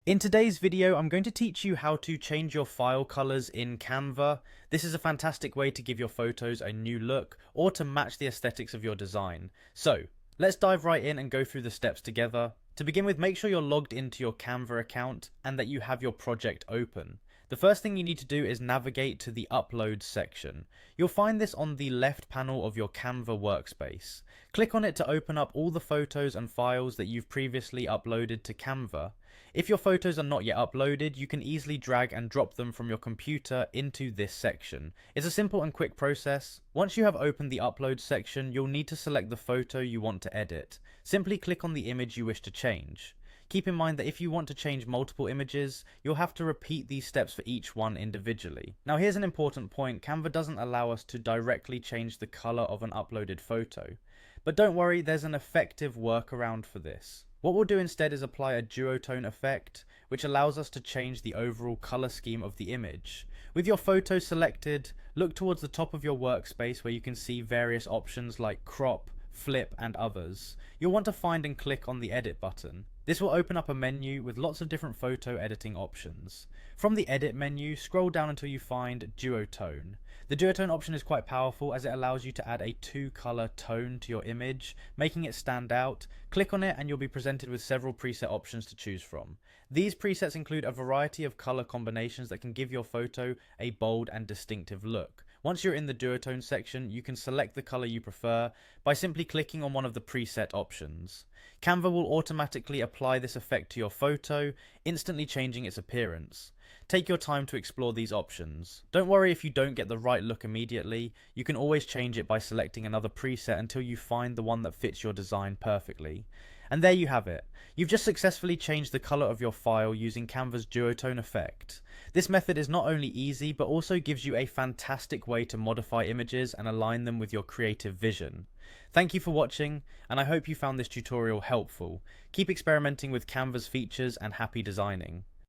In today's video, I'm going to teach you how to change your file colors in Canva. This is a fantastic way to give your photos a new look or to match the aesthetics of your design. So, let's dive right in and go through the steps together. To begin with, make sure you're logged into your Canva account and that you have your project open. The first thing you need to do is navigate to the Uploads section. You'll find this on the left panel of your Canva workspace. Click on it to open up all the photos and files that you've previously uploaded to Canva. If your photos are not yet uploaded, you can easily drag and drop them from your computer into this section. It's a simple and quick process. Once you have opened the Upload section, you'll need to select the photo you want to edit. Simply click on the image you wish to change. Keep in mind that if you want to change multiple images, you'll have to repeat these steps for each one individually. Now here's an important point: Canva doesn't allow us to directly change the color of an uploaded photo. But don't worry, there's an effective workaround for this. What we'll do instead is apply a duotone effect, which allows us to change the overall color scheme of the image. With your photo selected, look towards the top of your workspace where you can see various options like crop, flip, and others. You'll want to find and click on the edit button. This will open up a menu with lots of different photo editing options. From the edit menu, scroll down until you find duotone. The duotone option is quite powerful as it allows you to add a two-color tone to your image, making it stand out. Click on it and you'll be presented with several preset options to choose from. These presets include a variety of color combinations that can give your photo a bold and distinctive look. Once you're in the duotone section, you can select the color you prefer by simply clicking on one of the preset options. Canva will automatically apply this effect to your photo, instantly changing its appearance. Take your time to explore these options. Don't worry if you don't get the right look immediately. You can always change it by selecting another preset until you find the one that fits your design perfectly. And there you have it. You've just successfully changed the color of your file using Canva's duotone effect. This method is not only easy, but also gives you a fantastic way to modify images and align them with your creative vision. Thank you for watching, and I hope you found this tutorial helpful. Keep experimenting with Canva's features and happy designing.